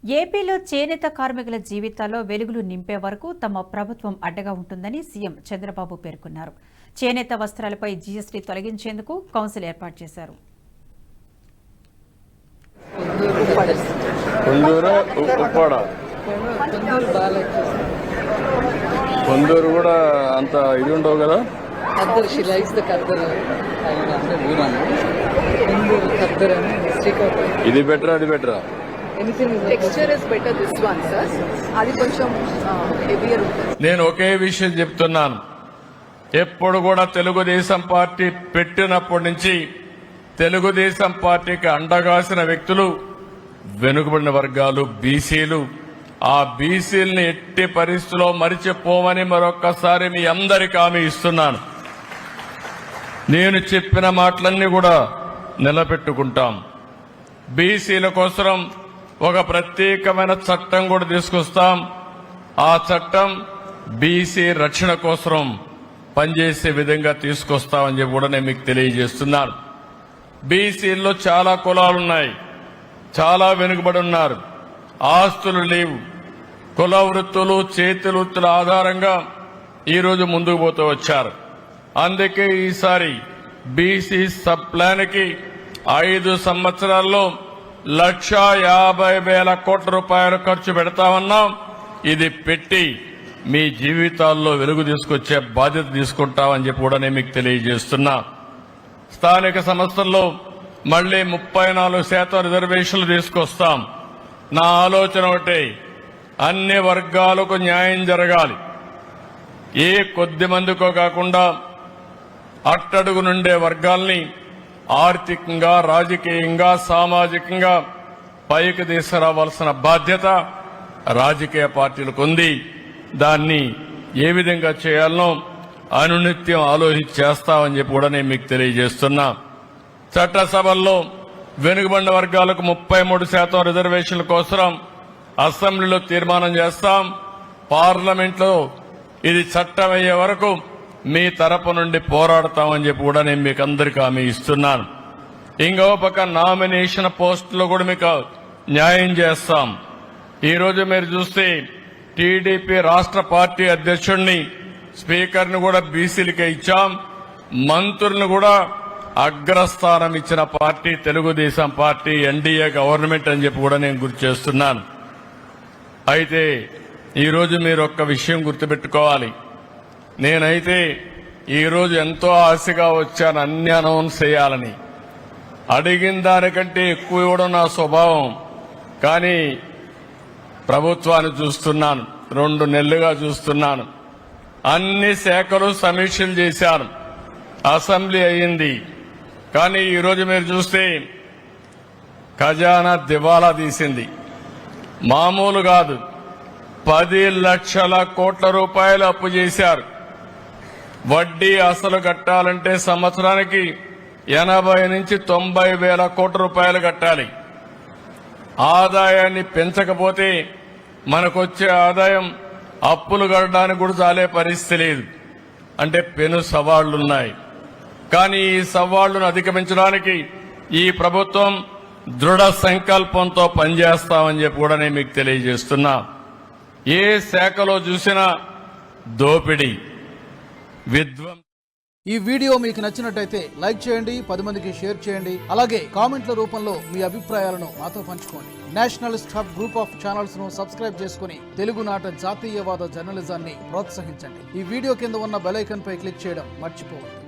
ఏపీలో చేనేత కార్మికుల జీవితాల్లో వెలుగులు నింపే వరకు తమ ప్రభుత్వం అడ్డగా ఉంటుందని సీఎం చంద్రబాబు పేర్కొన్నారు. చేనేత వస్త్రాలపై జీఎస్టీ తొలగించేందుకు కౌన్సిల్ ఏర్పాటు చేశారు. కొందరు కూడా అంత ఇది ఉండవు కదా. ఇది బెటరా అది బెటరా? నేను ఒకే విషయం చెప్తున్నాను. ఎప్పుడు కూడా తెలుగుదేశం పార్టీ పెట్టినప్పటి నుంచి తెలుగుదేశం పార్టీకి అండగాసిన వ్యక్తులు వెనుకబడిన వర్గాలు, బీసీలు. ఆ బీసీలని ఎట్టి పరిస్థితుల్లో మరిచిపోమని మరొక్కసారి మీ అందరికీ హామీ ఇస్తున్నాను. నేను చెప్పిన మాటలన్నీ కూడా నిలబెట్టుకుంటాం. బీసీల కోసం ఒక ప్రత్యేకమైన చట్టం కూడా తీసుకొస్తాం. ఆ చట్టం బీసీ రక్షణ కోసం పనిచేసే విధంగా తీసుకొస్తామని చెప్పి కూడా నేను మీకు తెలియజేస్తున్నాను. బీసీల్లో చాలా కులాలున్నాయి, చాలా వెనుకబడి ఉన్నారు, ఆస్తులు లేవు. కుల వృత్తులు, చేతి వృత్తుల ఆధారంగా ఈరోజు ముందుకు పోతూ వచ్చారు. అందుకే ఈసారి బీసీ సబ్ ప్లాన్ కి 5 సంవత్సరాల్లో 1,50,000 కోట్ల రూపాయలు ఖర్చు పెడతామన్నాం. ఇది పెట్టి మీ జీవితాల్లో వెలుగు తీసుకొచ్చే బాధ్యత తీసుకుంటామని చెప్పి కూడా నేను మీకు తెలియజేస్తున్నా. స్థానిక సంస్థల్లో మళ్లీ 34% రిజర్వేషన్లు తీసుకొస్తాం. నా ఆలోచన ఒకటే, అన్ని వర్గాలకు న్యాయం జరగాలి. ఏ కొద్ది మందికో కాకుండా అట్టడుగు నుండే వర్గాల్ని ఆర్థికంగా, రాజకీయంగా, సామాజికంగా పైకి తీసుకురావాల్సిన బాధ్యత రాజకీయ పార్టీలకు ఉంది. దాన్ని ఏ విధంగా చేయాలనో అనునిత్యం ఆలోచించి చేస్తామని చెప్పి కూడా నేను మీకు తెలియజేస్తున్నా. చట్టసభల్లో వెనుకబడిన వర్గాలకు 33% రిజర్వేషన్ల కోసం అసెంబ్లీలో తీర్మానం చేస్తాం. పార్లమెంట్లో ఇది చట్టం అయ్యే వరకు మీ తరపు నుండి పోరాడతామని చెప్పి కూడా నేను మీకు అందరికీ హామీ ఇస్తున్నాను. ఇంకో పక్క నామినేషన్ పోస్టులో కూడా మీకు న్యాయం చేస్తాం. ఈరోజు మీరు చూస్తే టీడీపీ రాష్ట్ర పార్టీ అధ్యక్షుడిని, స్పీకర్ని కూడా బీసీలకే ఇచ్చాం. మంత్రులను కూడా అగ్రస్థానం ఇచ్చిన party Telugu Desam party, NDA government అని చెప్పి కూడా నేను గుర్తు చేస్తున్నాను. అయితే ఈరోజు మీరు ఒక్క విషయం గుర్తుపెట్టుకోవాలి. నేనైతే ఈరోజు ఎంతో ఆశగా వచ్చాను అన్ని అనౌన్స్ చేయాలని. అడిగిన దానికంటే ఎక్కువ ఇవ్వడం నా స్వభావం. కానీ ప్రభుత్వాన్ని చూస్తున్నాను, 2 నెలలుగా చూస్తున్నాను. అన్ని శాఖలు సమీక్షలు చేశాను, అసెంబ్లీ అయ్యింది. కానీ ఈరోజు మీరు చూస్తే ఖజానా దివాలా తీసింది. మామూలు కాదు, 10 లక్షల కోట్ల రూపాయలు అప్పు చేశారు. వడ్డీ అసలు కట్టాలంటే సంవత్సరానికి 80 నుంచి 90 వేల కోట్ల రూపాయలు కట్టాలి. ఆదాయాన్ని పెంచకపోతే మనకొచ్చే ఆదాయం అప్పులు కట్టడానికి కూడా చాలే పరిస్థితి లేదు. అంటే పెను సవాళ్లున్నాయి. కానీ ఈ సవాళ్లను అధిగమించడానికి ఈ ప్రభుత్వం దృఢ సంకల్పంతో పనిచేస్తామని చెప్పి కూడా నేను మీకు తెలియజేస్తున్నా. ఏ శాఖలో చూసినా దోపిడీ, విధ్వంసం. ఈ వీడియో మీకు నచ్చినట్టయితే లైక్ చేయండి, 10 మందికి షేర్ చేయండి. అలాగే కామెంట్ల రూపంలో మీ అభిప్రాయాలను మాతో పంచుకోండి. Nationalist hub group of channels ను సబ్స్క్రైబ్ చేసుకుని తెలుగునాట జాతీయవాద జర్నలిజాన్ని ప్రోత్సహించండి. ఈ వీడియో కింద ఉన్న బెల్ ఐకాన్ పై క్లిక్ చేయడం మర్చిపోవద్దు.